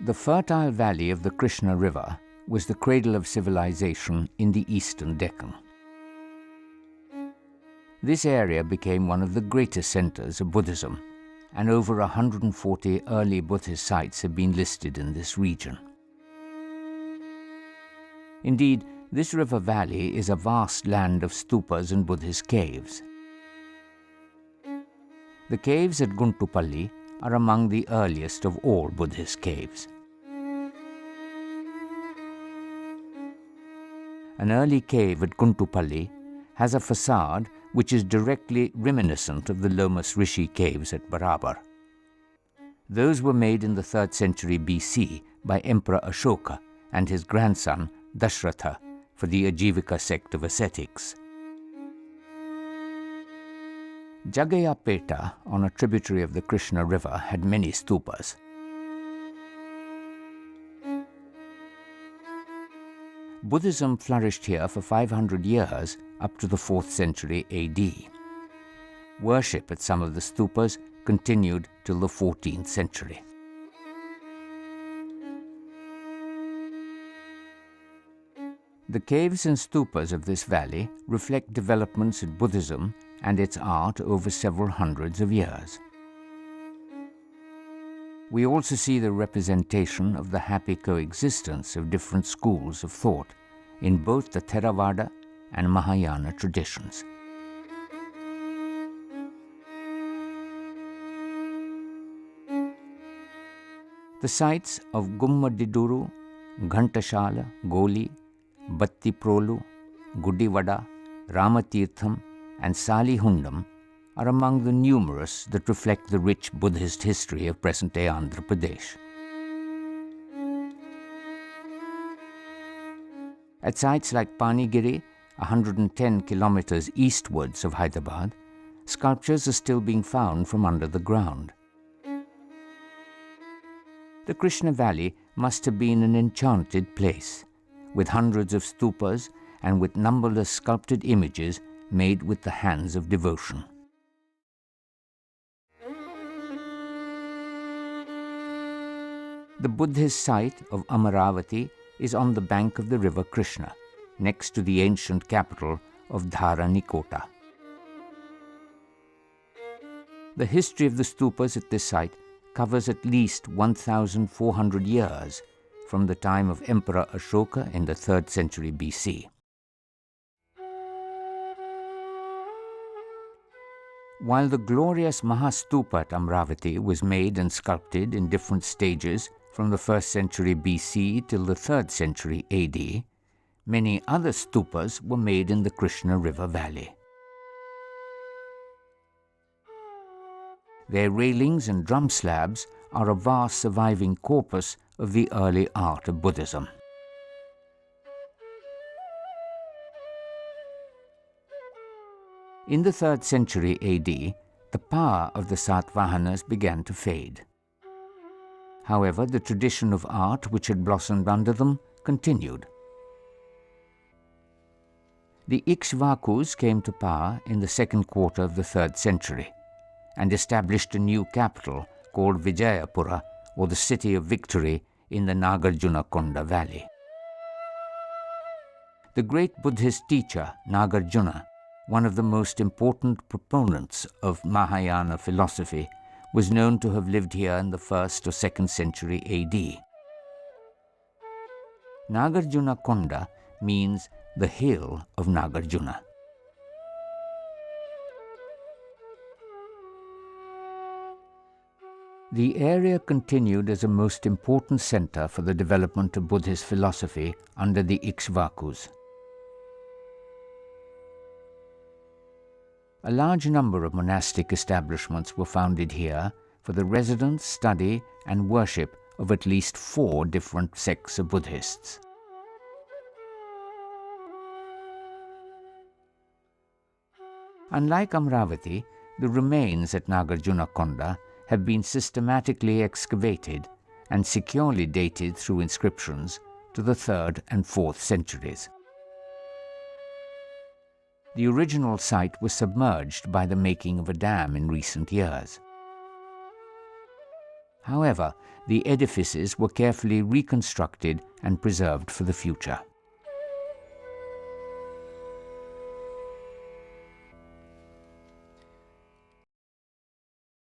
The fertile valley of the Krishna River was the cradle of civilization in the eastern Deccan. This area became one of the greatest centers of Buddhism, and over 140 early Buddhist sites have been listed in this region. Indeed, this river valley is a vast land of stupas and Buddhist caves. The caves at Guntupalli are among the earliest of all Buddhist caves. An early cave at Guntupalli has a facade which is directly reminiscent of the Lomas Rishi caves at Barabar. Those were made in the 3rd century BC by Emperor Ashoka and his grandson Dashratha for the Ajivika sect of ascetics. Jagayapeta, on a tributary of the Krishna River, had many stupas. Buddhism flourished here for 500 years up to the 4th century AD. Worship at some of the stupas continued till the 14th century. The caves and stupas of this valley reflect developments in Buddhism and its art over several hundreds of years. We also see the representation of the happy coexistence of different schools of thought in both the Theravada and Mahayana traditions. The sites of Gummadiduru, Ghantashala, Goli, Battiprolu, Gudivada, Ramatirtham and Salihundam are among the numerous that reflect the rich Buddhist history of present-day Andhra Pradesh. At sites like Panigiri, 110 kilometers eastwards of Hyderabad, sculptures are still being found from under the ground. The Krishna Valley must have been an enchanted place, with hundreds of stupas and with numberless sculpted images made with the hands of devotion. The Buddhist site of Amaravati is on the bank of the river Krishna, next to the ancient capital of Dharanikota. The history of the stupas at this site covers at least 1,400 years, from the time of Emperor Ashoka in the 3rd century BC. While the glorious Mahastupa at Amravati was made and sculpted in different stages from the 1st century BC till the 3rd century AD, many other stupas were made in the Krishna River Valley. Their railings and drum slabs are a vast surviving corpus of the early art of Buddhism. In the 3rd century AD, the power of the Satvahanas began to fade. However, the tradition of art which had blossomed under them continued. The Ikshvakus came to power in the 2nd quarter of the 3rd century and established a new capital called Vijayapura, or the City of Victory, in the Nagarjunakonda Valley. The great Buddhist teacher Nagarjuna, one of the most important proponents of Mahayana philosophy, was known to have lived here in the 1st or 2nd century AD. Nagarjunakonda means the hill of Nagarjuna. The area continued as a most important center for the development of Buddhist philosophy under the Ikshvakus. A large number of monastic establishments were founded here for the residence, study, and worship of at least 4 different sects of Buddhists. Unlike Amravati, the remains at Nagarjunakonda have been systematically excavated and securely dated through inscriptions to the 3rd and 4th centuries. The original site was submerged by the making of a dam in recent years. However, the edifices were carefully reconstructed and preserved for the future.